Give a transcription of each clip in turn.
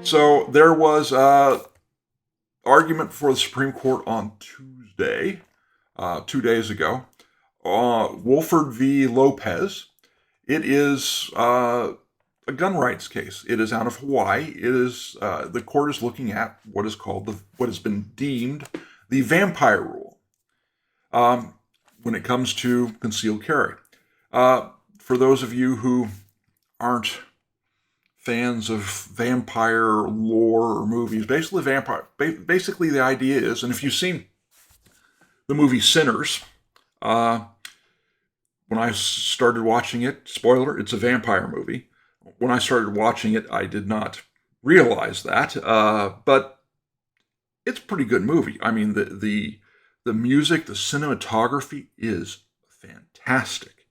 So there was argument before the Supreme Court on Tuesday, 2 days ago. Wolford v. Lopez. It is a gun rights case. It is out of Hawaii. It is the court is looking at what is called what has been deemed the vampire rule when it comes to concealed carry. For those of you who aren't fans of vampire lore or movies, basically the idea is, and if you've seen the movie Sinners, when I started watching it, spoiler, it's a vampire movie. When I started watching it, I did not realize that, but it's a pretty good movie. I mean, the music, the cinematography is fantastic.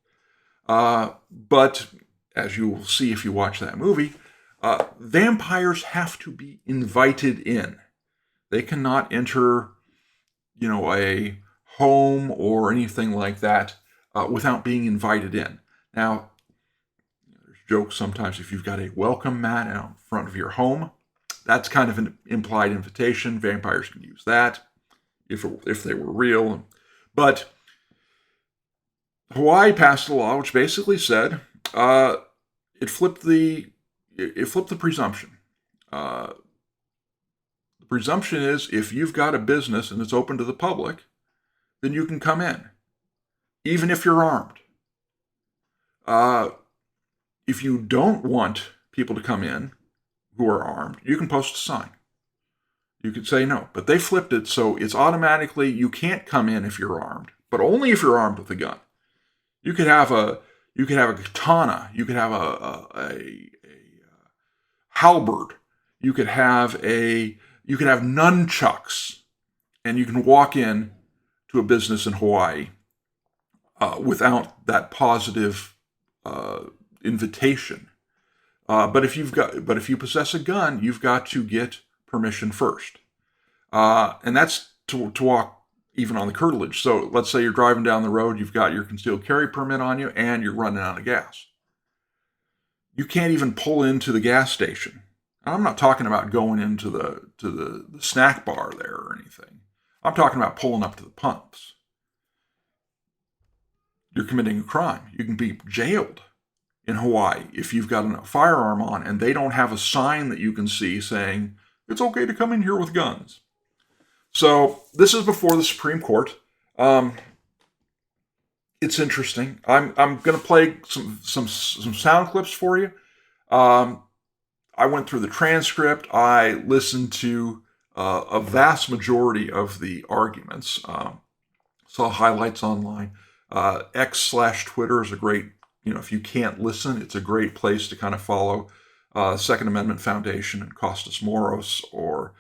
But as you will see if you watch that movie, vampires have to be invited in. They cannot enter, a home or anything like that without being invited in. Now, there's jokes sometimes if you've got a welcome mat out front of your home, that's kind of an implied invitation. Vampires can use that if they were real. But Hawaii passed a law which basically said it flipped the presumption. The presumption is if you've got a business and it's open to the public, then you can come in, even if you're armed. If you don't want people to come in who are armed, you can post a sign. You could say no, but they flipped it so it's automatically you can't come in if you're armed, but only if you're armed with a gun. You could have a katana. You could have a halberd. You could have nunchucks, and you can walk in to a business in Hawaii without that positive invitation. But if you possess a gun, you've got to get permission first, and that's to walk even on the curtilage. So let's say you're driving down the road, you've got your concealed carry permit on you, and you're running out of gas. You can't even pull into the gas station. And I'm not talking about going into the snack bar there or anything. I'm talking about pulling up to the pumps. You're committing a crime. You can be jailed in Hawaii if you've got a firearm on and they don't have a sign that you can see saying it's okay to come in here with guns. So this is before the Supreme Court. It's interesting. I'm going to play some sound clips for you. I went through the transcript. I listened to a vast majority of the arguments. Saw highlights online. X/Twitter is a great, if you can't listen, it's a great place to kind of follow Second Amendment Foundation and Costas Moros or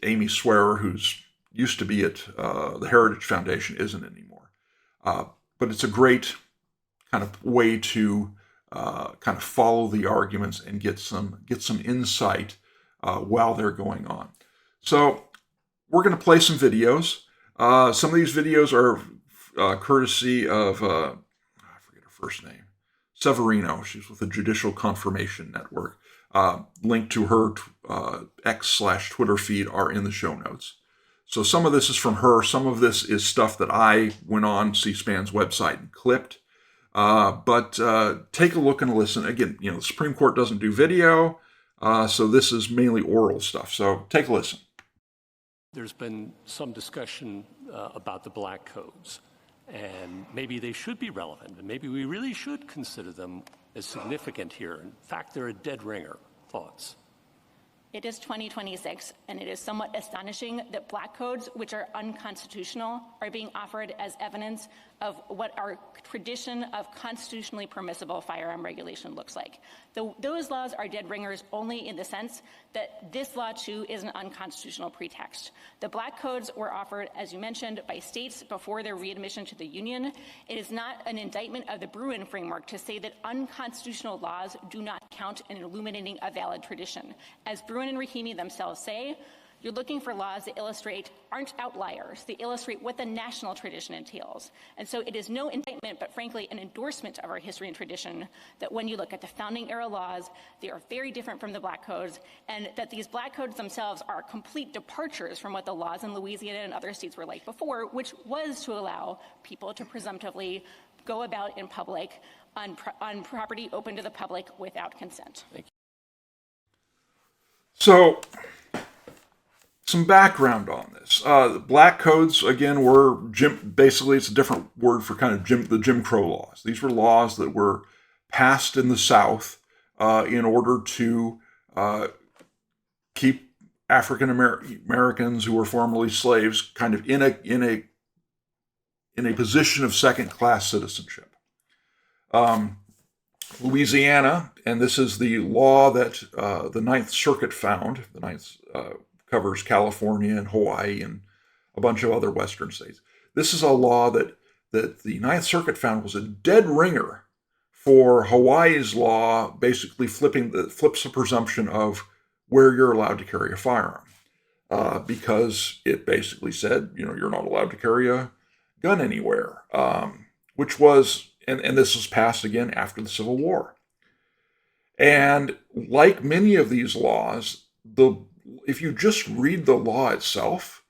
Amy Swearer, who's used to be at the Heritage Foundation, isn't anymore. But it's a great kind of way to kind of follow the arguments and get some insight while they're going on. So we're going to play some videos. Some of these videos are courtesy of, I forget her first name, Severino. She's with the Judicial Confirmation Network. Link to her X/Twitter feed are in the show notes. So some of this is from her. Some of this is stuff that I went on C-SPAN's website and clipped. But take a look and listen. Again, the Supreme Court doesn't do video, so this is mainly oral stuff. So take a listen. There's been some discussion about the black codes, and maybe they should be relevant, and maybe we really should consider them as significant here. In fact, they're a dead ringer. Thoughts? It is 2026, and it is somewhat astonishing that black codes, which are unconstitutional, are being offered as evidence of what our tradition of constitutionally permissible firearm regulation looks like. Those laws are dead ringers only in the sense that this law, too, is an unconstitutional pretext. The black codes were offered, as you mentioned, by states before their readmission to the Union. It is not an indictment of the Bruin framework to say that unconstitutional laws do not count in illuminating a valid tradition. As Bruin and Rahimi themselves say, You're looking for laws that aren't outliers. They illustrate what the national tradition entails. And so it is no indictment, but frankly, an endorsement of our history and tradition that when you look at the founding era laws, they are very different from the Black Codes, and that these Black Codes themselves are complete departures from what the laws in Louisiana and other states were like before, which was to allow people to presumptively go about in public on property open to the public without consent. Thank you. So, some background on this. The Black Codes, again, were basically it's a different word for kind of the Jim Crow laws. These were laws that were passed in the South in order to keep African Americans who were formerly slaves kind of in a position of second-class citizenship. Louisiana, and this is the law that the Ninth Circuit found. The Ninth covers California and Hawaii and a bunch of other Western states. This is a law that the Ninth Circuit found was a dead ringer for Hawaii's law, basically flips the presumption of where you're allowed to carry a firearm, because it basically said, you're not allowed to carry a gun anywhere, which was, and this was passed again after the Civil War. And like many of these laws, if you just read the law itself,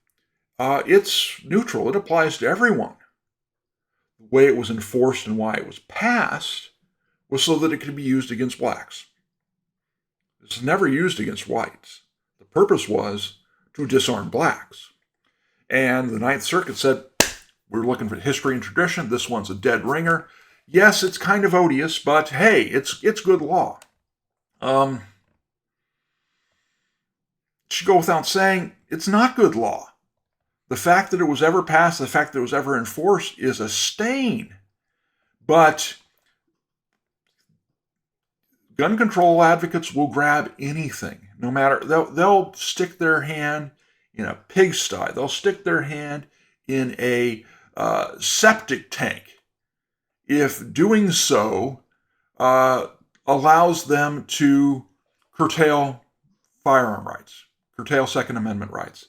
it's neutral. It applies to everyone. The way it was enforced and why it was passed was so that it could be used against blacks. It's never used against whites. The purpose was to disarm blacks. And the Ninth Circuit said, we're looking for history and tradition. This one's a dead ringer. Yes, it's kind of odious, but hey, it's good law. Should go without saying, it's not good law. The fact that it was ever passed, the fact that it was ever enforced is a stain. But gun control advocates will grab anything, no matter, they'll stick their hand in a pigsty. They'll stick their hand in a septic tank if doing so allows them to curtail firearm rights, curtail Second Amendment rights.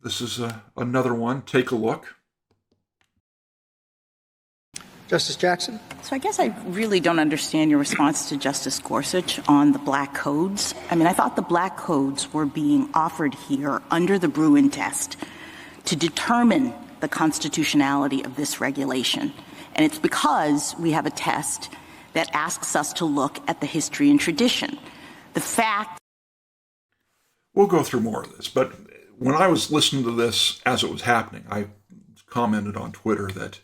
This is another one. Take a look. Justice Jackson? So I guess I really don't understand your response to Justice Gorsuch on the Black Codes. I mean, I thought the Black Codes were being offered here under the Bruin test to determine the constitutionality of this regulation. And it's because we have a test that asks us to look at the history and tradition. The fact... We'll go through more of this, but when I was listening to this as it was happening, I commented on Twitter that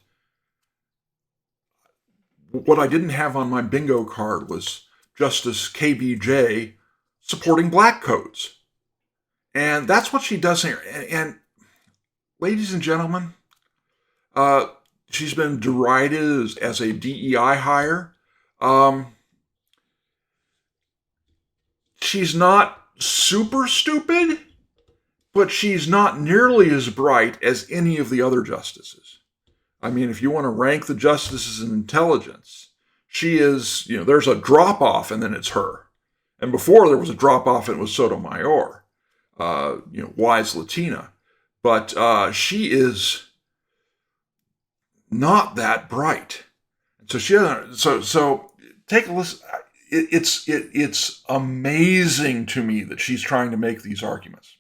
what I didn't have on my bingo card was Justice KBJ supporting Black Codes. And that's what she does here. And ladies and gentlemen, she's been derided as a DEI hire. She's not super stupid, but she's not nearly as bright as any of the other justices. I mean, if you want to rank the justices in intelligence, she is, there's a drop-off and then it's her. And before there was a drop-off and it was Sotomayor, wise Latina. But she is not that bright. So take a listen. It's amazing to me that she's trying to make these arguments.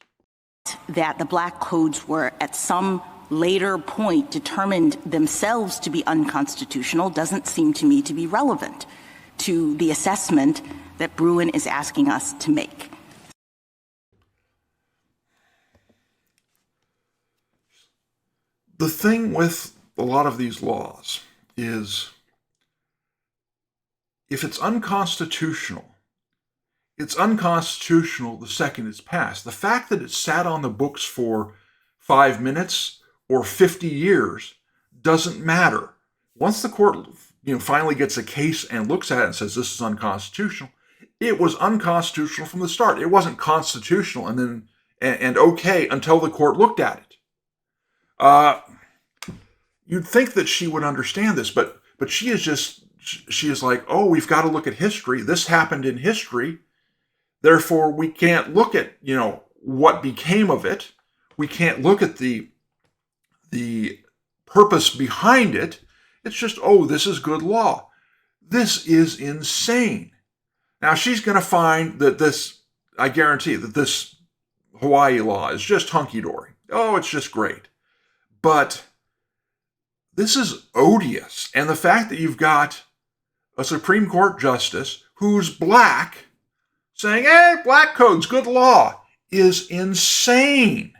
That the Black Codes were at some later point determined themselves to be unconstitutional doesn't seem to me to be relevant to the assessment that Bruin is asking us to make. The thing with a lot of these laws is if it's unconstitutional the second it's passed. The fact that it sat on the books for 5 minutes or 50 years doesn't matter. Once the court finally gets a case and looks at it and says this is unconstitutional, it was unconstitutional from the start. It wasn't constitutional and okay until the court looked at it. You'd think that she would understand this, but she is like, oh, we've got to look at history. This happened in history. Therefore, we can't look at, what became of it. We can't look at the purpose behind it. It's just, this is good law. This is insane. Now, she's going to find that I guarantee that this Hawaii law is just hunky-dory. Oh, it's just great. But this is odious. And the fact that you've got a Supreme Court justice who's black saying, hey, black code's good law, is insane.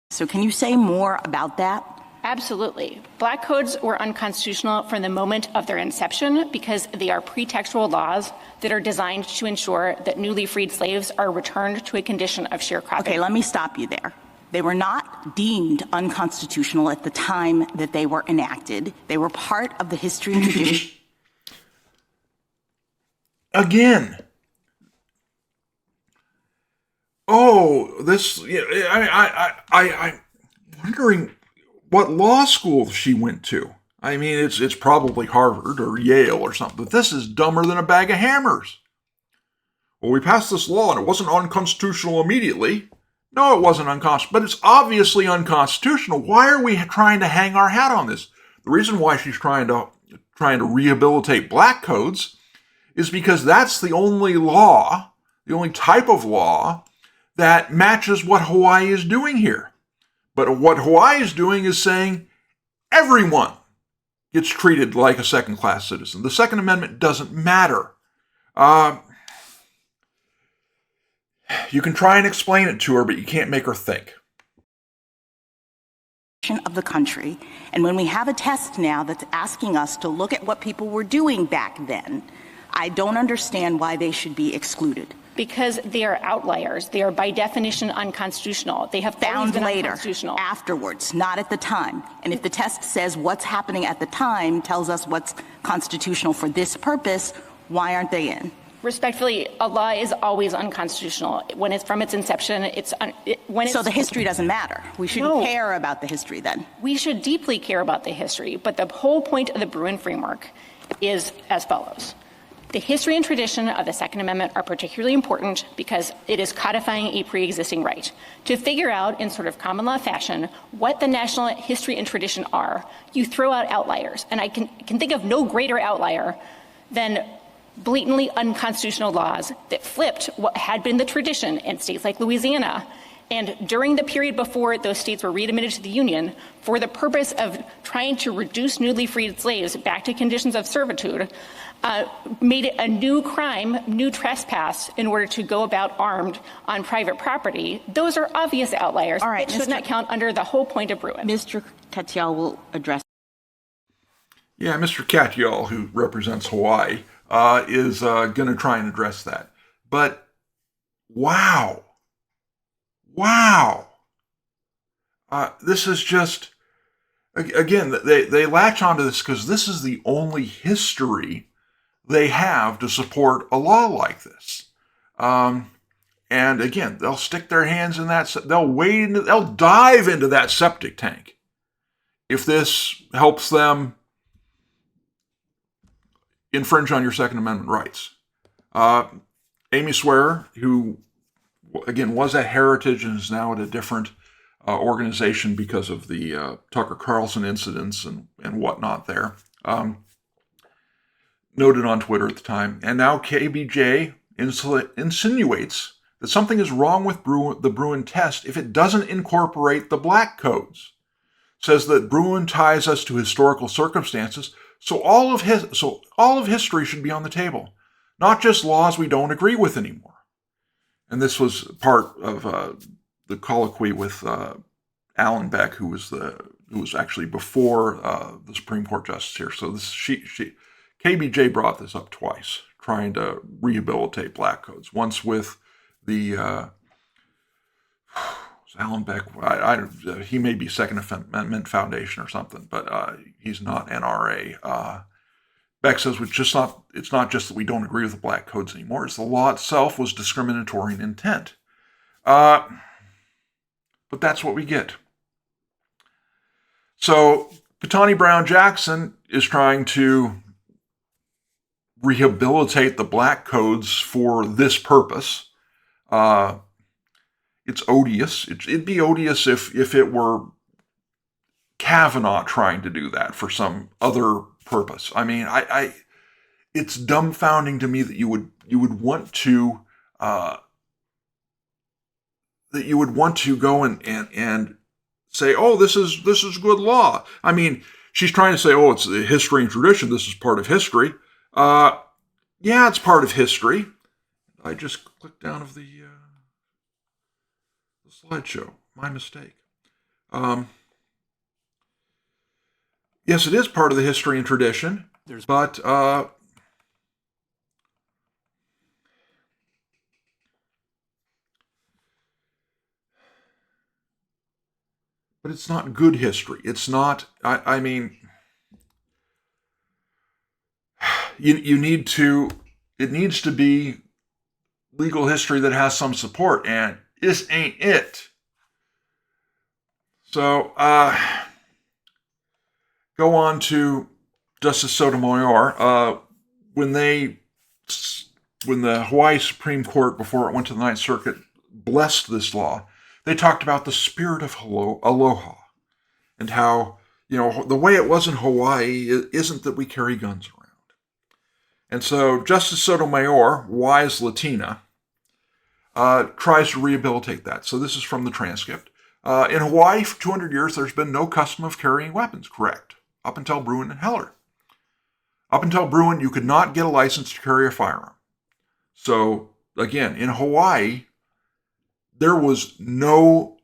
So can you say more about that? Absolutely. Black codes were unconstitutional from the moment of their inception because they are pretextual laws that are designed to ensure that newly freed slaves are returned to a condition of sharecropping. Okay, let me stop you there. They were not deemed unconstitutional at the time that they were enacted. They were part of the history and tradition. Again. I'm wondering what law school she went to. I mean, it's probably Harvard or Yale or something, but this is dumber than a bag of hammers. Well, we passed this law and it wasn't unconstitutional immediately. No, it wasn't unconstitutional, but it's obviously unconstitutional. Why are we trying to hang our hat on this? The reason why she's trying to rehabilitate black codes is because that's the only law, the only type of law that matches what Hawaii is doing here. But what Hawaii is doing is saying everyone gets treated like a second-class citizen. The Second Amendment doesn't matter. You can try and explain it to her, but you can't make her think. Of the country, and when we have a test now that's asking us to look at what people were doing back then, I don't understand why they should be excluded. Because they are outliers. They are by definition unconstitutional. They have Found been later, unconstitutional. afterwards, not at the time. And if the test says what's happening at the time tells us what's constitutional for this purpose, why aren't they in? Respectfully, a law is always unconstitutional. When it's from its inception, So the history doesn't matter. We shouldn't care about the history then. We should deeply care about the history, but the whole point of the Bruin framework is as follows. The history and tradition of the Second Amendment are particularly important because it is codifying a pre-existing right. To figure out in sort of common law fashion what the national history and tradition are, you throw out outliers. And I can think of no greater outlier than blatantly unconstitutional laws that flipped what had been the tradition in states like Louisiana. And during the period before those states were readmitted to the Union, for the purpose of trying to reduce newly freed slaves back to conditions of servitude, made it a new crime, new trespass, in order to go about armed on private property. Those are obvious outliers. All right, that should not count under the whole point of Bruin. Mr. Katyal will address. Yeah, Mr. Katyal, who represents Hawaii, is going to try and address that. But wow. This is just, again, they latch onto this because this is the only history they have to support a law like this. And again, they'll stick their hands in that, they'll dive into that septic tank if this helps them infringe on your Second Amendment rights. Amy Swearer, who again was at Heritage and is now at a different organization because of the Tucker Carlson incidents and whatnot there, noted on Twitter at the time. And now KBJ insinuates that something is wrong with the Bruin test if it doesn't incorporate the black codes. Says that Bruin ties us to historical circumstances, so all of history should be on the table, not just laws we don't agree with anymore. And this was part of the colloquy with Alan Beck, who was actually before the Supreme Court justice here. So KBJ brought this up twice, trying to rehabilitate black codes. Once with the Alan Beck, he may be Second Amendment Foundation or something, but he's not NRA. Beck says it's not just that we don't agree with the black codes anymore, it's the law itself was discriminatory in intent. But that's what we get. So Ketanji Brown Jackson is trying to rehabilitate the black codes for this purpose. It's odious. It'd be odious if it were Kavanaugh trying to do that for some other purpose. I mean, it's dumbfounding to me that you would want to go and say, oh, this is good law. I mean, she's trying to say, oh, it's the history and tradition. This is part of history. Yeah, it's part of history. I just clicked out of the slideshow. My mistake. Yes, it is part of the history and tradition, but it's not good history. It's not, I mean, you need to, it needs to be legal history that has some support, and this ain't it. So, go on to Justice Sotomayor. When the Hawaii Supreme Court, before it went to the Ninth Circuit, blessed this law, they talked about the spirit of aloha and how, the way it was in Hawaii isn't that we carry guns around. And so Justice Sotomayor, wise Latina, tries to rehabilitate that. So this is from the transcript. In Hawaii, for 200 years, there's been no custom of carrying weapons, correct? Up until Bruin and Heller. Up until Bruin, you could not get a license to carry a firearm. So, again, in Hawaii, there was no...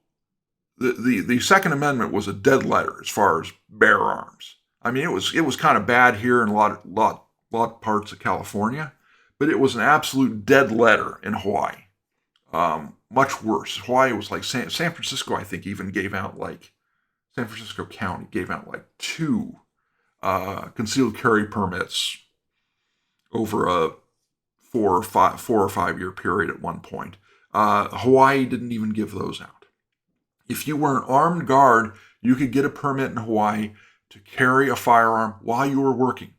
The Second Amendment was a dead letter as far as bear arms. I mean, it was kind of bad here in a lot of parts of California, but it was an absolute dead letter in Hawaii. Much worse. Hawaii was like San Francisco, I think, even gave out San Francisco County gave out 2 concealed carry permits over a 4 or 5 year period at one point. Hawaii didn't even give those out. If you were an armed guard, you could get a permit in Hawaii to carry a firearm while you were working.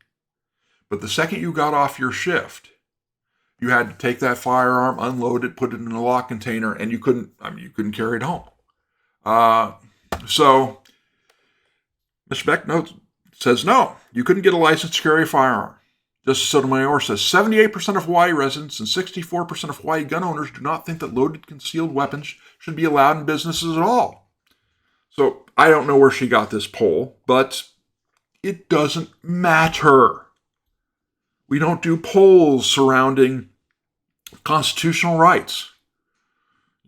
But the second you got off your shift, you had to take that firearm, unload it, put it in a lock container, and you couldn't carry it home. So Mr. Beck says no, you couldn't get a license to carry a firearm. Justice Sotomayor says 78% of Hawaii residents and 64% of Hawaii gun owners do not think that loaded concealed weapons should be allowed in businesses at all. So I don't know where she got this poll, but it doesn't matter. We don't do polls surrounding constitutional rights.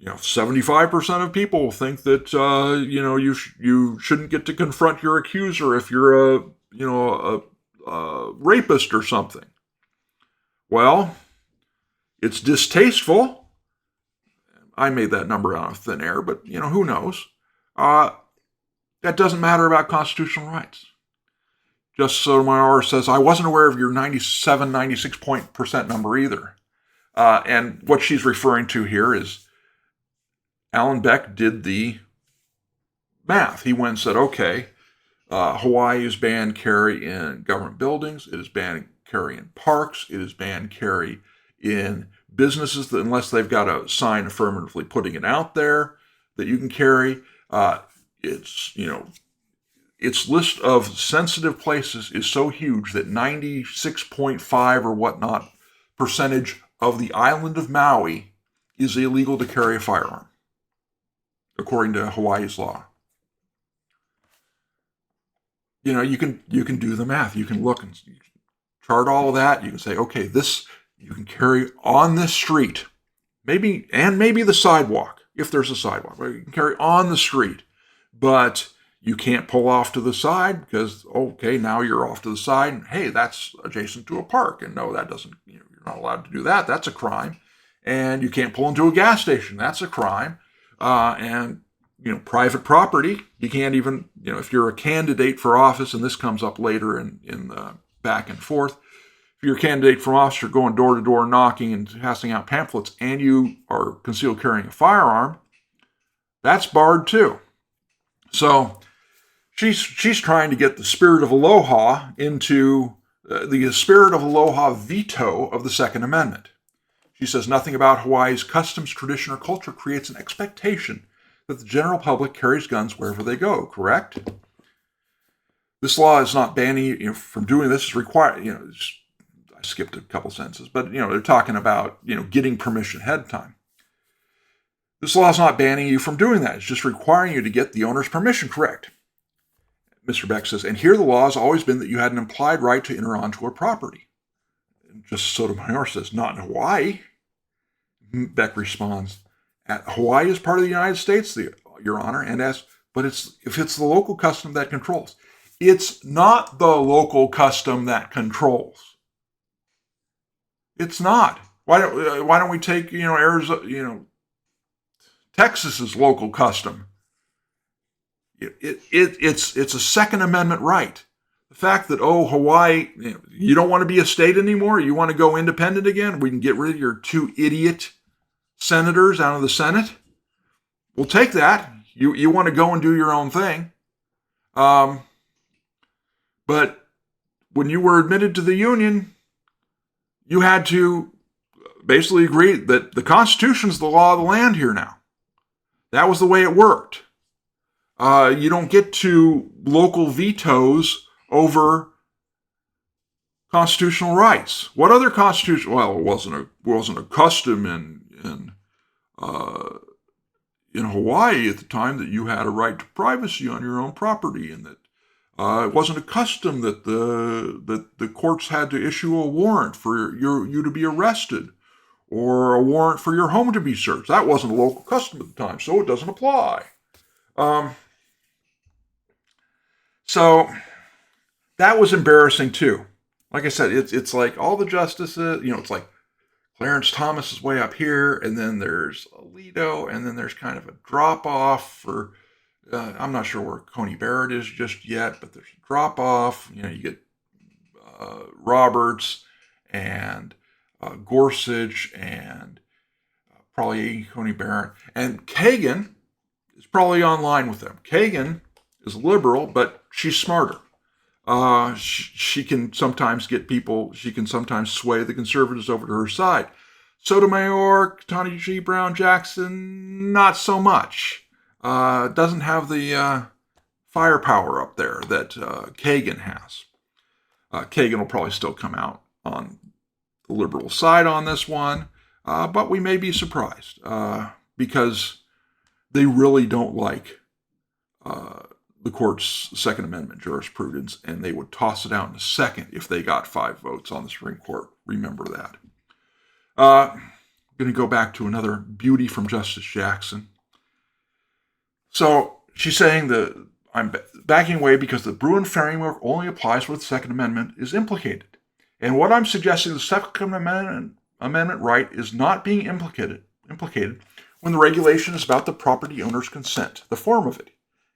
75% of people think that you shouldn't get to confront your accuser if you're a rapist or something. Well, it's distasteful. I made that number out of thin air, but who knows? That doesn't matter about constitutional rights. Justice Sotomayor says, I wasn't aware of your 96% number either. And what she's referring to here is Alan Beck did the math. He went and said, okay, Hawaii is banned carry in government buildings. It is banned carry in parks. It is banned carry in businesses that, unless they've got a sign affirmatively putting it out there that you can carry. Its list of sensitive places is so huge that 96.5 or whatnot percentage of the island of Maui is illegal to carry a firearm, according to Hawaii's law. You can do the math. You can look and chart all of that. You can say, okay, this you can carry on this street, maybe the sidewalk, if there's a sidewalk. You can carry on the street, but you can't pull off to the side because, okay, now you're off to the side. And, hey, that's adjacent to a park. And no, that doesn't, you're not allowed to do that. That's a crime. And you can't pull into a gas station. That's a crime. And private property, you can't even, if you're a candidate for office, and this comes up later in the back and forth, if you're a candidate for office, you're going door to door knocking and passing out pamphlets, and you are concealed carrying a firearm, that's barred too. So she's trying to get the spirit of aloha into the Spirit of Aloha veto of the Second Amendment. She says nothing about Hawaii's customs, tradition, or culture creates an expectation that the general public carries guns wherever they go, correct? This law is not banning you from doing this. It's required, I skipped a couple sentences, but, they're talking about, getting permission ahead of time. This law is not banning you from doing that. It's just requiring you to get the owner's permission, correct? Mr. Beck says, and here the law has always been that you had an implied right to enter onto a property. And Justice Sotomayor says, not in Hawaii. Beck responds, Hawaii is part of the United States, Your Honor, but if it's the local custom that controls. It's not the local custom that controls. It's not. Why don't we take, Arizona, Texas's local custom? It's a Second Amendment right. The fact that, Hawaii, you don't want to be a state anymore, you want to go independent again, we can get rid of your two idiot senators out of the Senate. We'll take that. You want to go and do your own thing. But when you were admitted to the Union, you had to basically agree that the Constitution's the law of the land here now. That was the way it worked. You don't get to local vetoes over constitutional rights. What other constitution? Well, it wasn't a custom in Hawaii at the time that you had a right to privacy on your own property, and that it wasn't a custom that the courts had to issue a warrant for you to be arrested, or a warrant for your home to be searched. That wasn't a local custom at the time, so it doesn't apply. So that was embarrassing too. Like I said, it's like all the justices, it's like Clarence Thomas is way up here, and then there's Alito, and then there's kind of a drop-off for, I'm not sure where Coney Barrett is just yet, but there's a drop-off. You get Roberts and Gorsuch and probably Coney Barrett. And Kagan is probably online with them. Kagan is liberal, but she's smarter. She can sometimes she can sometimes sway the conservatives over to her side. Sotomayor, Ketanji G. Brown Jackson, not so much. Doesn't have the firepower up there that Kagan has. Kagan will probably still come out on the liberal side on this one, but we may be surprised because they really don't like the court's Second Amendment jurisprudence, and they would toss it out in a second if they got 5 votes on the Supreme Court. Remember that. I'm going to go back to another beauty from Justice Jackson. So she's saying that I'm backing away because the Bruin framework only applies where the Second Amendment is implicated. And what I'm suggesting, the Second Amendment right is not being implicated when the regulation is about the property owner's consent, the form of it.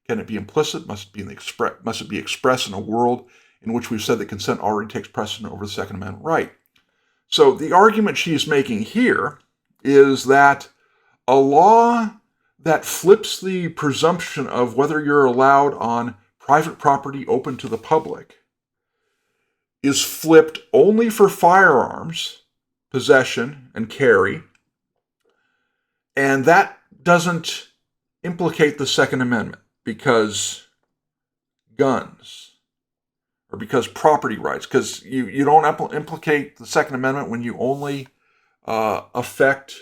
Can it be implicit? Must it be expressed in a world in which we've said that consent already takes precedent over the Second Amendment right? So the argument she's making here is that a law that flips the presumption of whether you're allowed on private property open to the public is flipped only for firearms, possession, and carry, and that doesn't implicate the Second Amendment because guns, or because property rights, because you don't implicate the Second Amendment when you only affect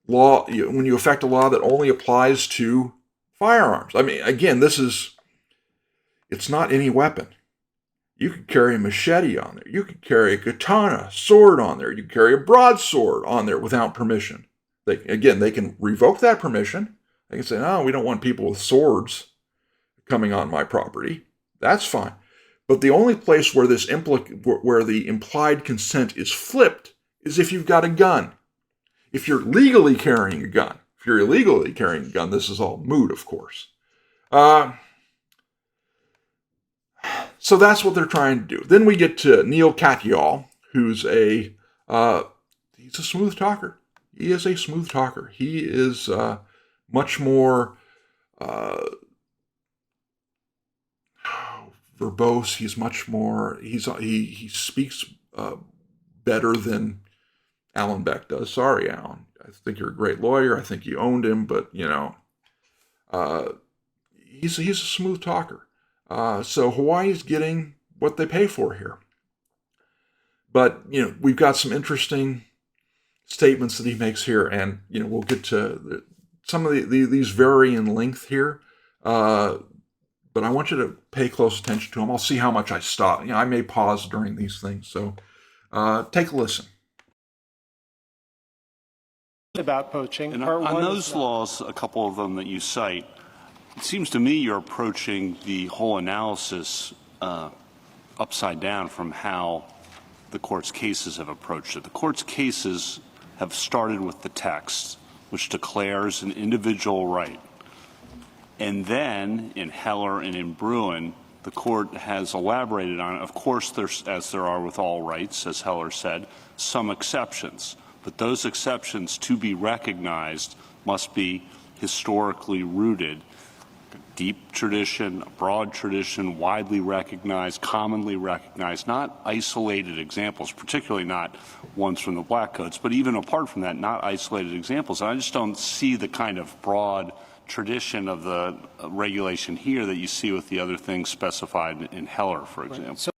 law, when you affect a law that only applies to firearms. I mean, again, it's not any weapon. You could carry a machete on there. You could carry a katana, sword on there. You could carry a broadsword on there without permission. They can revoke that permission. They can say, no, we don't want people with swords coming on my property. That's fine. But the only place where where the implied consent is flipped is if you've got a gun. If you're legally carrying a gun. If you're illegally carrying a gun, this is all moot, of course. So that's what they're trying to do. Then we get to Neil Katyal, who's he's a smooth talker. He is a smooth talker. He is much more verbose. He's much more. He speaks better than Alan Beck does. Sorry, Alan. I think you're a great lawyer. I think you owned him, but he's a smooth talker. So Hawaii's getting what they pay for here. But we've got some interesting statements that he makes here, and we'll get to some of these vary in length here. But I want you to pay close attention to them. I'll see how much I stop. I may pause during these things, so take a listen. About poaching. And on those laws, a couple of them that you cite, it seems to me you're approaching the whole analysis upside down from how the court's cases have approached it. The court's cases have started with the text, which declares an individual right. And then, in Heller and in Bruin, the court has elaborated on it. Of course, there's, as there are with all rights, as Heller said, some exceptions. But those exceptions, to be recognized, must be historically rooted. Deep tradition, a broad tradition, widely recognized, commonly recognized, not isolated examples, particularly not ones from the Black Codes, but even apart from that, not isolated examples. And I just don't see the kind of broad tradition of the regulation here that you see with the other things specified in Heller, for example.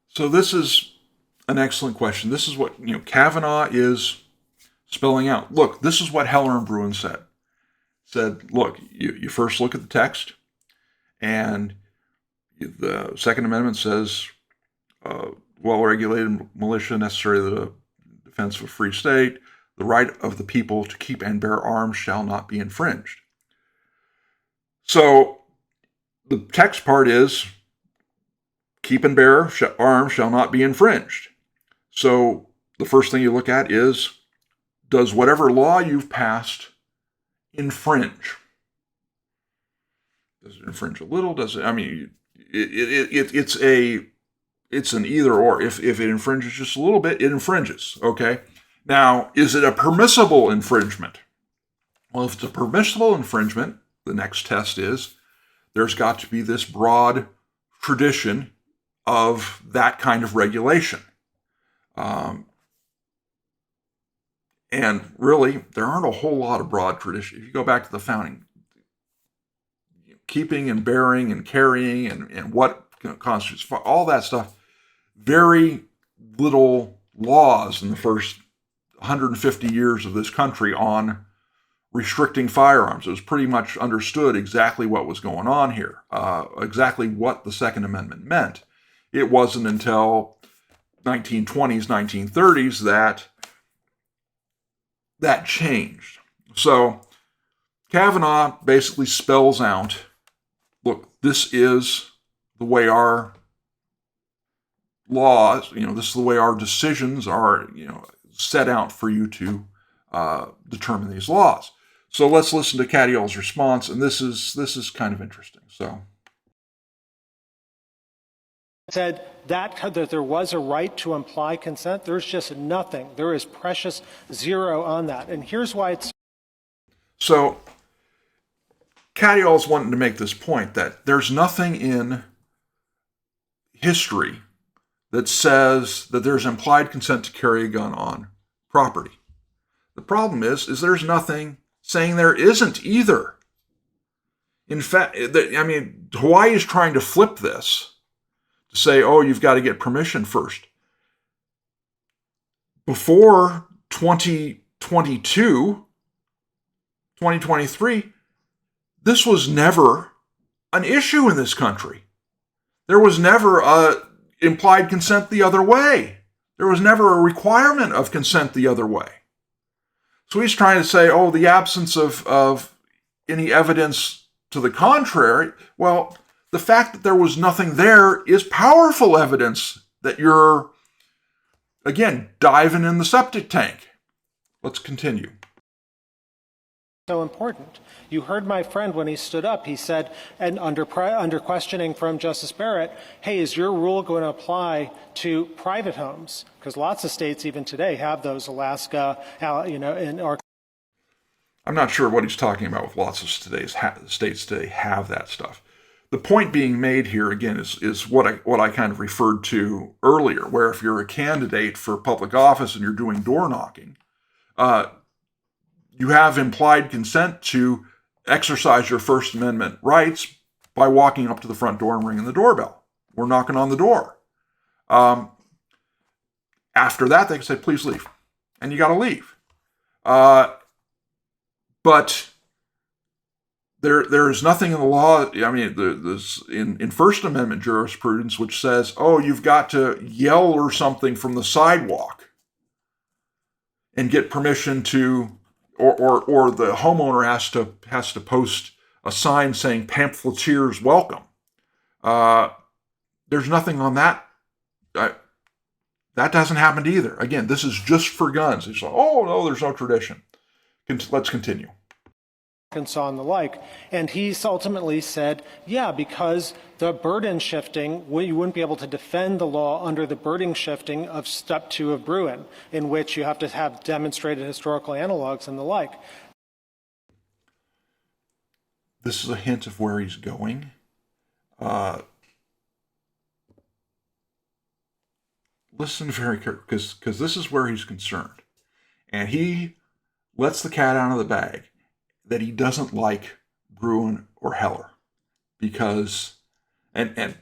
So this is an excellent question. This is what Kavanaugh is spelling out. Look, this is what Heller and Bruin said. Said, look, you first look at the text, and the Second Amendment says, well-regulated militia necessary to the defense of a free state, the right of the people to keep and bear arms shall not be infringed. So the text part is, keep and bear arms shall not be infringed. So the first thing you look at is, does whatever law you've passed infringe? Does it infringe a little? Does it? I mean, it's an either or. If it infringes just a little bit, it infringes. Okay. Now, is it a permissible infringement? Well, if it's a permissible infringement, the next test is there's got to be this broad tradition of that kind of regulation. And really, there aren't a whole lot of broad traditions. If you go back to the founding, keeping and bearing and carrying and what constitutes all that stuff, very little laws in the first 150 years of this country on restricting firearms. It was pretty much understood exactly what was going on here, exactly what the Second Amendment meant. It wasn't until 1920s, 1930s that changed. So Kavanaugh basically spells out, look, this is the way our laws, this is the way our decisions are, set out for you to determine these laws. So let's listen to Cadiol's response, and this is kind of interesting. So said that there was a right to imply consent. There's just nothing. There is precious zero on that. And here's why it's... So Cadiol's wanting to make this point that there's nothing in history that says that there's implied consent to carry a gun on property. The problem is there's nothing saying there isn't either. In fact, Hawaii is trying to flip this to say, oh, you've got to get permission first. Before 2023, this was never an issue in this country. There was never implied consent the other way. There was never a requirement of consent the other way. So he's trying to say, oh, the absence of any evidence to the contrary. Well, the fact that there was nothing there is powerful evidence that you're, again, diving in the septic tank. Let's continue. So important. You heard my friend when he stood up, he said, and under questioning from Justice Barrett, hey, is your rule going to apply to private homes? Because lots of states even today have those, Alaska, in our... I'm not sure what he's talking about with lots of states today have that stuff. the point being made here again is what I kind of referred to earlier, where if you're a candidate for public office and you're doing door knocking, you have implied consent to exercise your First Amendment rights by walking up to the front door and ringing the doorbell. We're knocking on the door. After that, they can say, please leave. And you got to leave. But there is nothing in the law, I mean, there's in First Amendment jurisprudence, which says, oh, you've got to yell or something from the sidewalk and get permission to, or the homeowner has to post a sign saying pamphleteers welcome. There's nothing on that. That hasn't happened either. Again, this is just for guns. It's like, oh, no, there's no tradition. Let's continue. Arkansas and the like. And he's ultimately said, yeah, because the burden shifting, you wouldn't be able to defend the law under the burden shifting of step 2 of Bruin, in which you have to have demonstrated historical analogs and the like. This is a hint of where he's going. Listen very carefully, because this is where he's concerned. And he lets the cat out of the bag that he doesn't like Bruin or Heller. Because, and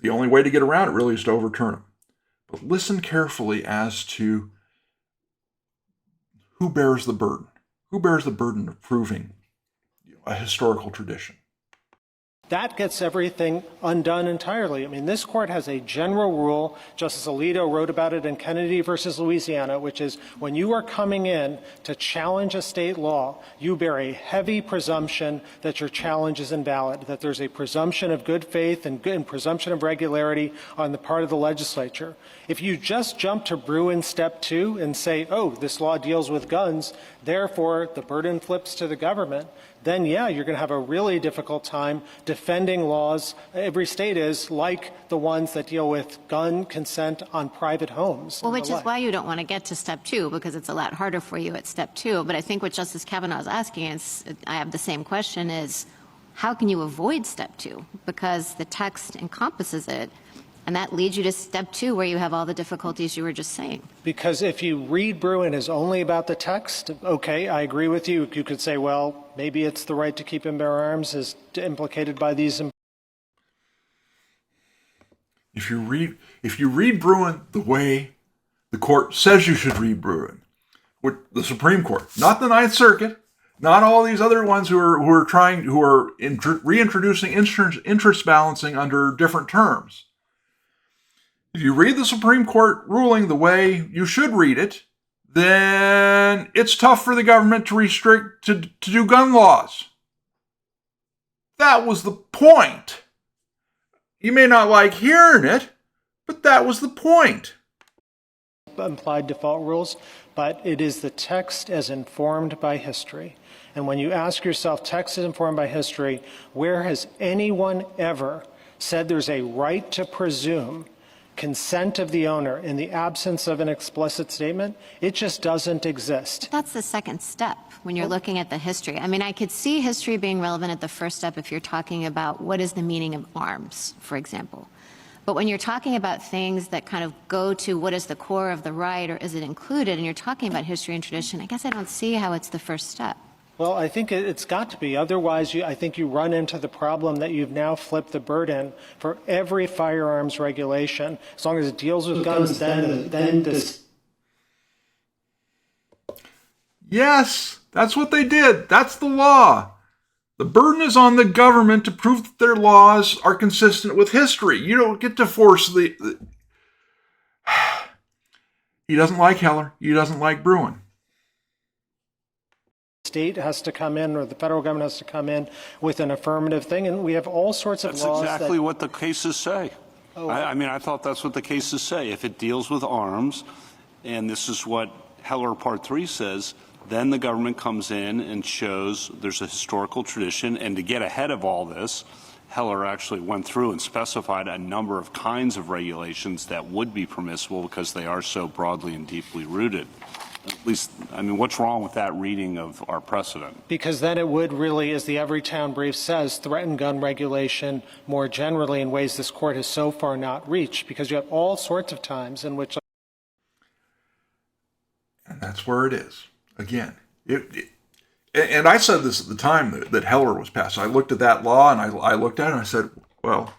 the only way to get around it really is to overturn them. But listen carefully as to who bears the burden. Who bears the burden of proving a historical tradition? That gets everything undone entirely. I mean, this court has a general rule. Justice Alito wrote about it in Kennedy versus Louisiana, which is when you are coming in to challenge a state law, you bear a heavy presumption that your challenge is invalid, that there's a presumption of good faith and presumption of regularity on the part of the legislature. If you just jump to Bruin step 2 and say, oh, this law deals with guns, therefore the burden flips to the government, then yeah, you're going to have a really difficult time defending laws. Every state is like the ones that deal with gun consent on private homes. Well, which is why you don't want to get to step 2, because it's a lot harder for you at step 2. But I think what Justice Kavanaugh is asking is, I have the same question, is how can you avoid step 2? Because the text encompasses it. And that leads you to step 2, where you have all the difficulties you were just saying. Because if you read Bruin as only about the text, okay, I agree with you. You could say, well, maybe it's the right to keep and bear arms is implicated by these. If you read Bruin the way the court says you should read Bruin, with the Supreme Court, not the Ninth Circuit, not all these other ones who are reintroducing interest balancing under different terms. If you read the Supreme Court ruling the way you should read it, then it's tough for the government to restrict, to do gun laws. That was the point. You may not like hearing it, but that was the point. Implied default rules, but it is the text as informed by history. And when you ask yourself, text is informed by history, where has anyone ever said there's a right to presume consent of the owner in the absence of an explicit statement? It just doesn't exist. That's the second step when you're looking at the history. I mean, I could see history being relevant at the first step if you're talking about what is the meaning of arms, for example. But when you're talking about things that kind of go to what is the core of the right, or is it included, and you're talking about history and tradition, I guess I don't see how it's the first step. Well, I think it's got to be. Otherwise, I think you run into the problem that you've now flipped the burden for every firearms regulation. As long as it deals with guns, then this. Yes, that's what they did. That's the law. The burden is on the government to prove that their laws are consistent with history. You don't get to force the... He doesn't like Heller. He doesn't like Bruin. State has to come in, or the federal government has to come in with an affirmative thing, and we have all sorts of laws. That's exactly what the cases say. Oh. I mean, I thought that's what the cases say. If it deals with arms, and this is what Heller Part 3 says, then the government comes in and shows there's a historical tradition, and to get ahead of all this, Heller actually went through and specified a number of kinds of regulations that would be permissible because they are so broadly and deeply rooted. At least, I mean, what's wrong with that reading of our precedent? Because then it would really, as the Everytown brief says, threaten gun regulation more generally in ways this court has so far not reached, because you have all sorts of times in which... And that's where it is. Again, and I said this at the time that Heller was passed. I looked at that law and I looked at it and I said, well,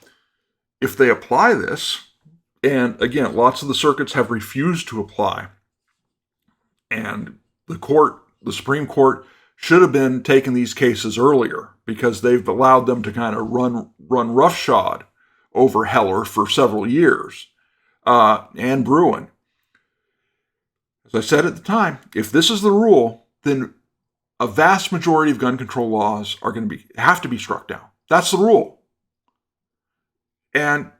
if they apply this, and again, lots of the circuits have refused to apply, and the Supreme Court should have been taking these cases earlier because they've allowed them to kind of run roughshod over Heller for several years, and Bruin. As I said at the time, if this is the rule, then a vast majority of gun control laws are going to have to be struck down. That's the rule. And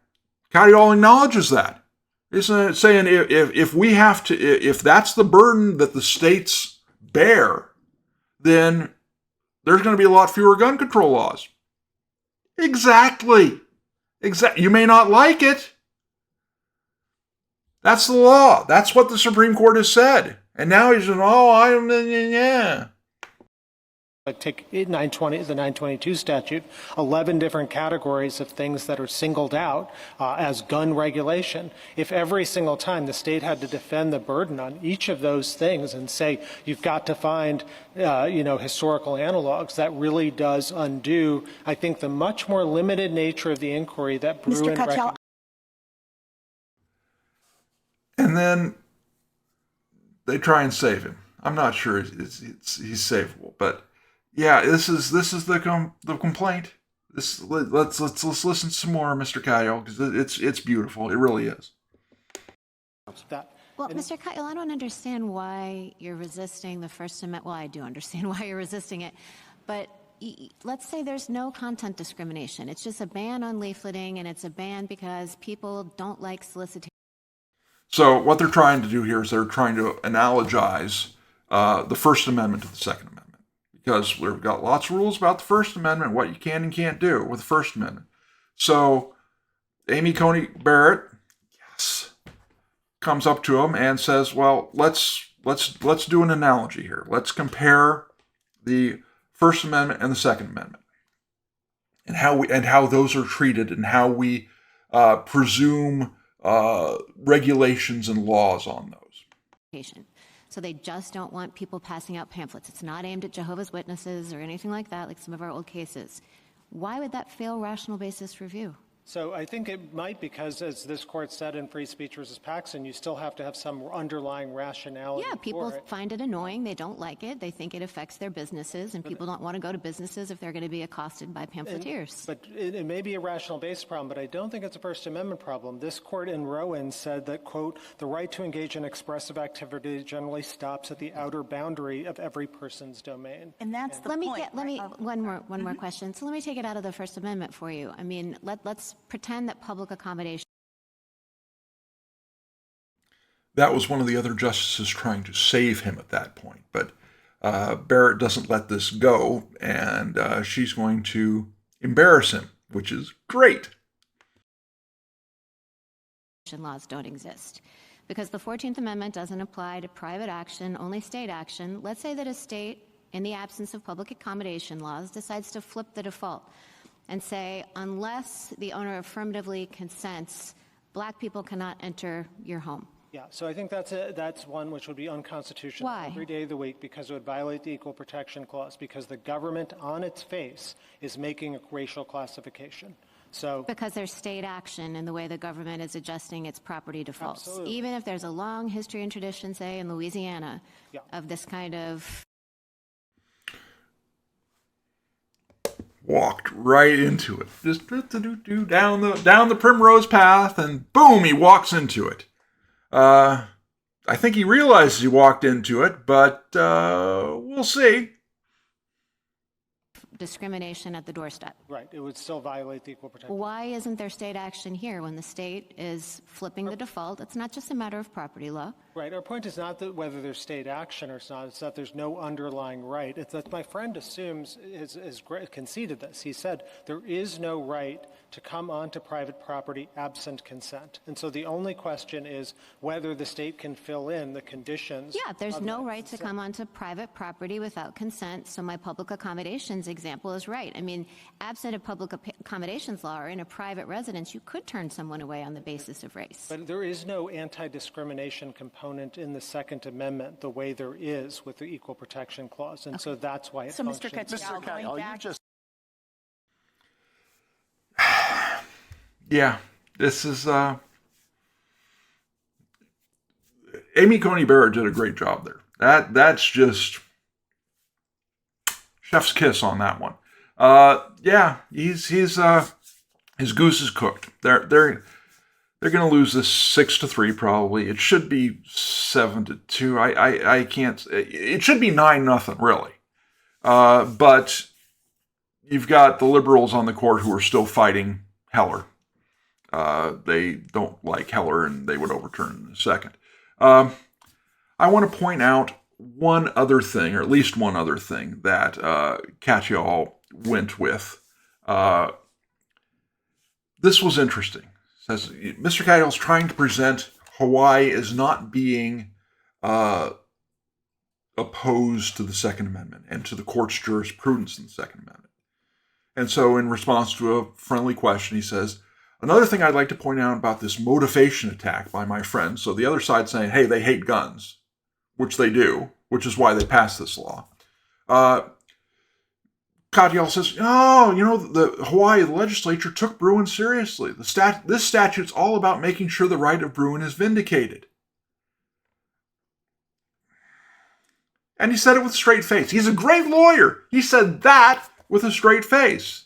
Katyal acknowledges that. Isn't it saying if we have to, if that's the burden that the states bear, then there's going to be a lot fewer gun control laws. Exactly. You may not like it. That's the law. That's what the Supreme Court has said. And now he's saying, yeah. Take the 922 statute, 11 different categories of things that are singled out as gun regulation. If every single time the state had to defend the burden on each of those things and say, you've got to find, historical analogs, that really does undo, I think, the much more limited nature of the inquiry that Bruin recognized. And then they try and save him. I'm not sure he's savable, but yeah, this is the complaint. Let's listen some more, Mr. Katyal, because it's beautiful. It really is. Well, Mr. Katyal, I don't understand why you're resisting the First Amendment. Well, I do understand why you're resisting it, but let's say there's no content discrimination. It's just a ban on leafleting, and it's a ban because people don't like solicitation. So what they're trying to do here is they're trying to analogize the First Amendment to the Second Amendment. Because we've got lots of rules about the First Amendment, what you can and can't do with the First Amendment. So Amy Coney Barrett, yes, comes up to him and says, well, let's do an analogy here. Let's compare the First Amendment and the Second Amendment, and how those are treated, and how we presume regulations and laws on those. So they just don't want people passing out pamphlets. It's not aimed at Jehovah's Witnesses or anything like that, like some of our old cases. Why would that fail rational basis review? So I think it might, because as this court said in Free Speech versus Paxson, you still have to have some underlying rationality. Yeah, people find it annoying. They don't like it. They think it affects their businesses, and people don't want to go to businesses if they're going to be accosted by pamphleteers. But it may be a rational basis problem, but I don't think it's a First Amendment problem. This court in Rowan said that, quote, the right to engage in expressive activity generally stops at the outer boundary of every person's domain. And that's the point. One more question. So let me take it out of the First Amendment for you. I mean, let's pretend that public accommodation. That was one of the other justices trying to save him at that point, but Barrett doesn't let this go, and she's going to embarrass him, which is great. Laws don't exist because the 14th Amendment doesn't apply to private action, only state action. Let's say that a state, in the absence of public accommodation laws, decides to flip the default and say, unless the owner affirmatively consents, black people cannot enter your home. Yeah, so I think that's one which would be unconstitutional every day of the week, because it would violate the Equal Protection Clause, because the government on its face is making a racial classification. So because there's state action in the way the government is adjusting its property defaults. Absolutely. Even if there's a long history and tradition, say in Louisiana, of this kind of... Walked right into it. Just down the primrose path, and boom, he walks into it. I think he realizes he walked into it, but we'll see. discrimination at the doorstep. Right, it would still violate the equal protection. Why isn't there state action here when the state is flipping the default? It's not just a matter of property law. Right, our point is not that whether there's state action or not, it's that there's no underlying right. It's that my friend assumes, is conceded this. He said there is no right to come onto private property absent consent. And so the only question is whether the state can fill in the conditions. Yeah, there's no right to come onto private property without consent, so my public accommodations example is right. I mean, absent a public accommodations law or in a private residence, you could turn someone away on the basis of race. But there is no anti-discrimination component in the Second Amendment the way there is with the Equal Protection Clause. And so that's why it So, Mr. functions. Katyal, going back, Yeah, this is Amy Coney Barrett did a great job there. That's just chef's kiss on that one. Yeah, he's his goose is cooked. They're going to lose this 6-3 probably. It should be 7-2. I can't. It should be 9-0 really. But you've got the liberals on the court who are still fighting Heller. They don't like Heller, and they would overturn in a second. I want to point out one other thing, or at least one other thing, that Katyal went with. This was interesting. It says Mr. Katyal is trying to present Hawaii as not being opposed to the Second Amendment and to the court's jurisprudence in the Second Amendment. And so in response to a friendly question, he says, another thing I'd like to point out about this motivation attack by my friends, so the other side saying, hey, they hate guns, which they do, which is why they passed this law. Katyal says, oh, the Hawaii legislature took Bruin seriously. This statute's all about making sure the right of Bruin is vindicated. And he said it with a straight face. He's a great lawyer. He said that with a straight face.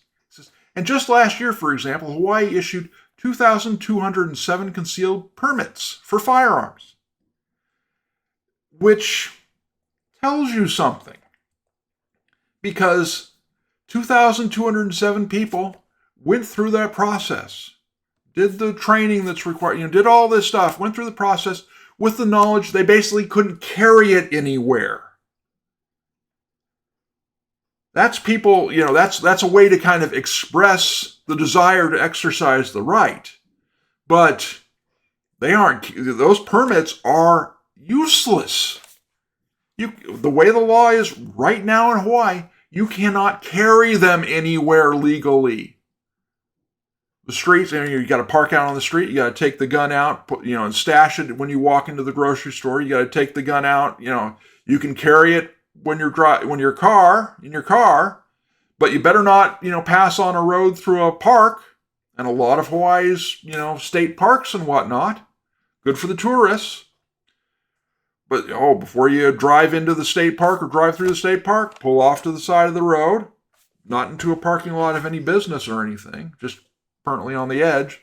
And just last year, for example, Hawaii issued 2,207 concealed permits for firearms, which tells you something. Because 2,207 people went through that process, did the training that's required, did all this stuff, went through the process with the knowledge they basically couldn't carry it anywhere. That's people, that's a way to kind of express the desire to exercise the right. But those permits are useless. The way the law is right now in Hawaii, you cannot carry them anywhere legally. The streets, you got to park out on the street, you got to take the gun out, and stash it when you walk into the grocery store, you got to take the gun out, you can carry it in your car, but you better not, pass on a road through a park, and a lot of Hawaii's, state parks and whatnot. Good for the tourists. But, before you drive into the state park or drive through the state park, pull off to the side of the road, not into a parking lot of any business or anything, just permanently on the edge.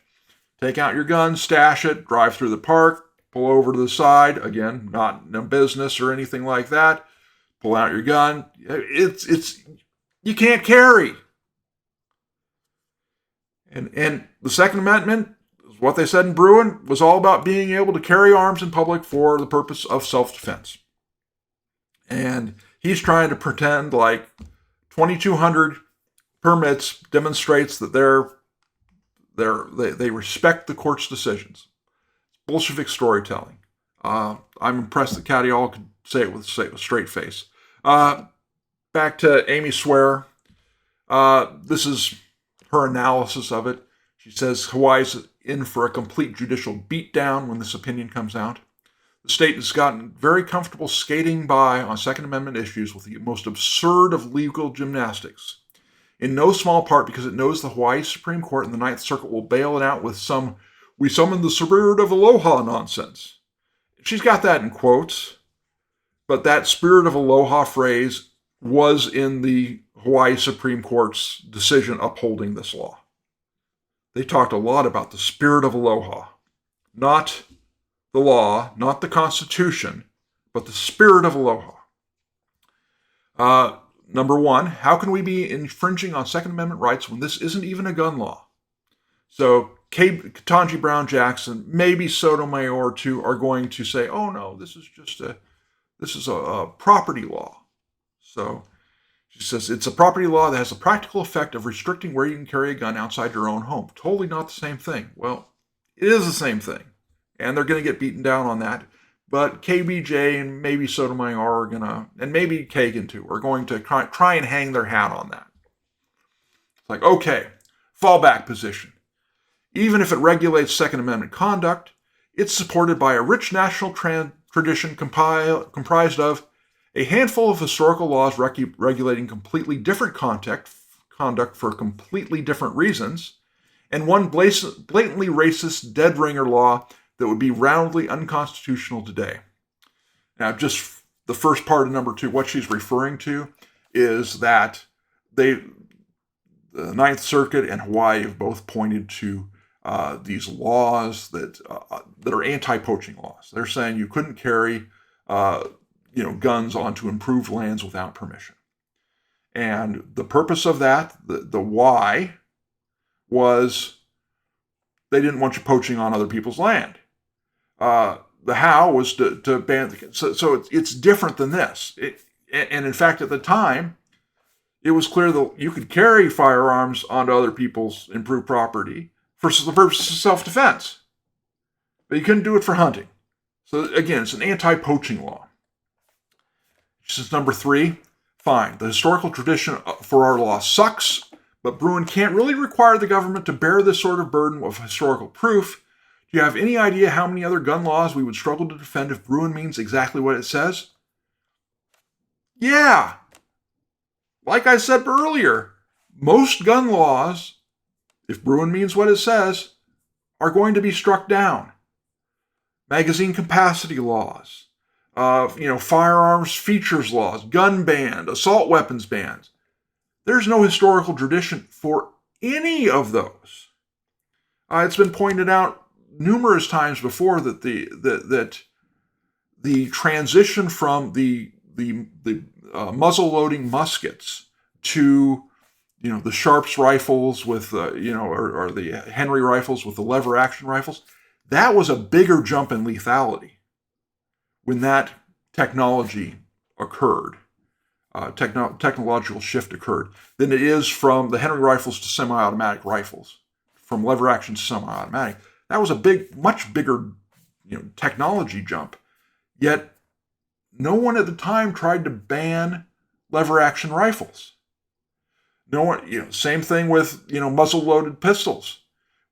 Take out your gun, stash it, drive through the park, pull over to the side, again, not in a business or anything like that. Pull out your gun. You can't carry. And the Second Amendment, what they said in Bruin, was all about being able to carry arms in public for the purpose of self-defense. And he's trying to pretend like 2,200 permits demonstrates that they respect the court's decisions. Bolshevik storytelling. I'm impressed that Katyal could say it with a straight face. Back to Amy Swearer. This is her analysis of it. She says Hawaii's in for a complete judicial beatdown when this opinion comes out. The state has gotten very comfortable skating by on Second Amendment issues with the most absurd of legal gymnastics. In no small part because it knows the Hawaii Supreme Court and the Ninth Circuit will bail it out with some "we summon the Spirit of Aloha" nonsense. She's got that in quotes, but that Spirit of Aloha phrase was in the Hawaii Supreme Court's decision upholding this law. They talked a lot about the Spirit of Aloha, not the law, not the Constitution, but the Spirit of Aloha. number one, how can we be infringing on Second Amendment rights when this isn't even a gun law? So Ketanji Brown Jackson, maybe Sotomayor too, are going to say, oh no, this is a property law. So she says it's a property law that has a practical effect of restricting where you can carry a gun outside your own home. Totally not the same thing. Well, it is the same thing. And they're going to get beaten down on that. But KBJ and maybe Sotomayor are going to, and maybe Kagan too, are going to try and hang their hat on that. It's like, okay, fallback position. Even if it regulates Second Amendment conduct, it's supported by a rich national tradition comprised of a handful of historical laws regulating completely different conduct for completely different reasons, and one blatantly racist dead-ringer law that would be roundly unconstitutional today. Now, just the first part of number two, what she's referring to is that the Ninth Circuit and Hawaii have both pointed to these laws that are anti-poaching laws. They're saying you couldn't carry guns onto improved lands without permission. And the purpose of that, the why, was they didn't want you poaching on other people's land. The how was to ban the... So it's different than this. And in fact, at the time, it was clear that you could carry firearms onto other people's improved property for the purpose of self-defense. But you couldn't do it for hunting. So again, it's an anti-poaching law. This is number three. Fine, the historical tradition for our law sucks, but Bruin can't really require the government to bear this sort of burden of historical proof. Do you have any idea how many other gun laws we would struggle to defend if Bruin means exactly what it says? Yeah. Like I said earlier, most gun laws, if Bruin means what it says, are going to be struck down. Magazine capacity laws, firearms features laws, gun ban, assault weapons bans. There's no historical tradition for any of those. It's been pointed out numerous times before that the transition from the muzzle loading muskets to the Sharps rifles with or the Henry rifles with the lever action rifles, that was a bigger jump in lethality when that technology occurred, technological shift occurred, than it is from the Henry rifles to semi-automatic rifles, from lever action to semi-automatic. That was a much bigger, technology jump. Yet, no one at the time tried to ban lever action rifles. No one, same thing with, muzzle-loaded pistols.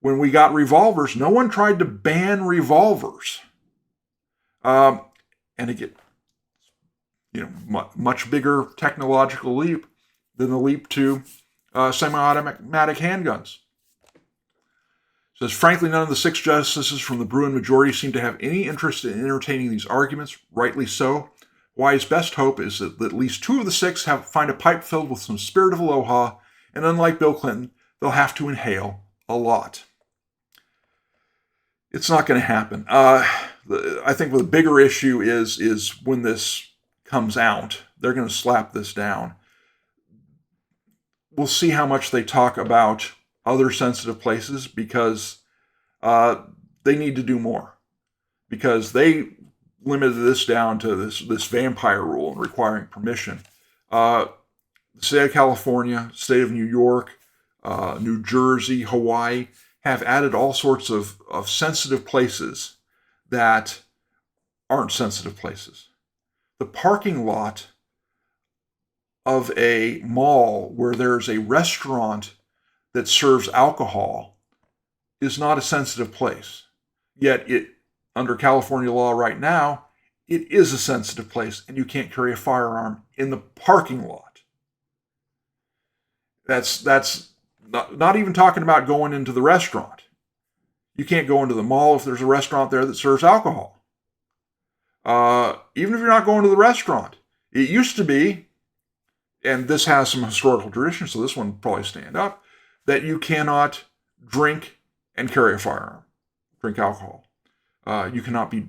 When we got revolvers, no one tried to ban revolvers. And again, much bigger technological leap than the leap to semi-automatic handguns. It says, frankly, none of the 6 justices from the Bruin majority seem to have any interest in entertaining these arguments, rightly so. Hawaii's best hope is that at least 2 of the 6 find a pipe filled with some Spirit of Aloha, and unlike Bill Clinton, they'll have to inhale a lot. It's not going to happen. I think the bigger issue is when this comes out, they're going to slap this down. We'll see how much they talk about other sensitive places, because they need to do more, because they limited this down to this vampire rule and requiring permission. The state of California, state of New York, New Jersey, Hawaii have added all sorts of sensitive places that aren't sensitive places. The parking lot of a mall where there's a restaurant that serves alcohol is not a sensitive place. Yet under California law right now, it is a sensitive place, and you can't carry a firearm in the parking lot. That's not even talking about going into the restaurant. You can't go into the mall if there's a restaurant there that serves alcohol. Even if you're not going to the restaurant. It used to be, and this has some historical tradition, so this one will probably stand up, that you cannot drink and carry a firearm, drink alcohol. You cannot be...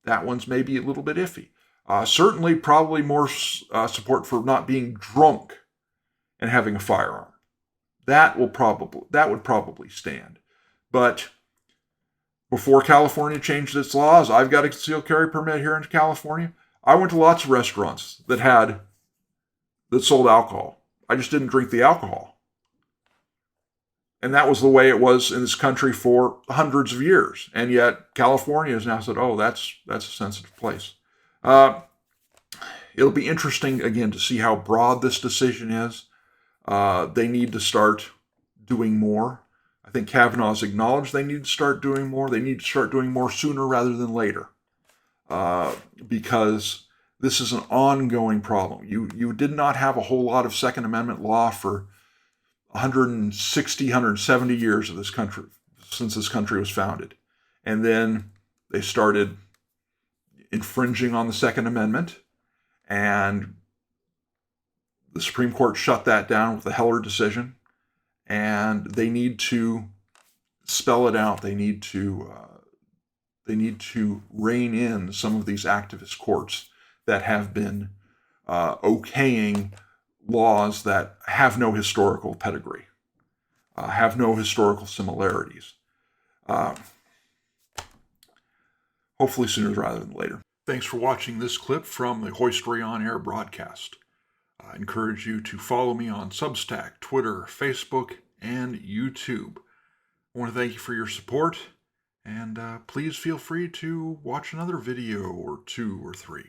That one's maybe a little bit iffy. Certainly, probably more support for not being drunk and having a firearm. That would probably stand. But before California changed its laws, I've got a concealed carry permit here in California. I went to lots of restaurants that sold alcohol. I just didn't drink the alcohol. And that was the way it was in this country for hundreds of years. And yet California has now said, oh, that's a sensitive place. It'll be interesting, again, to see how broad this decision is. They need to start doing more. I think Kavanaugh's acknowledged they need to start doing more. They need to start doing more sooner rather than later. Because this is an ongoing problem. You did not have a whole lot of Second Amendment law for 160, 170 years of this country, since this country was founded. And then they started infringing on the Second Amendment, and the Supreme Court shut that down with the Heller decision, and they need to spell it out. They need to rein in some of these activist courts that have been okaying laws that have no historical pedigree, have no historical similarities. Hopefully sooner rather than later. Thanks for watching this clip from the Hoistery On Air broadcast. I encourage you to follow me on Substack, Twitter, Facebook, and YouTube. I want to thank you for your support, and please feel free to watch another video or 2 or 3.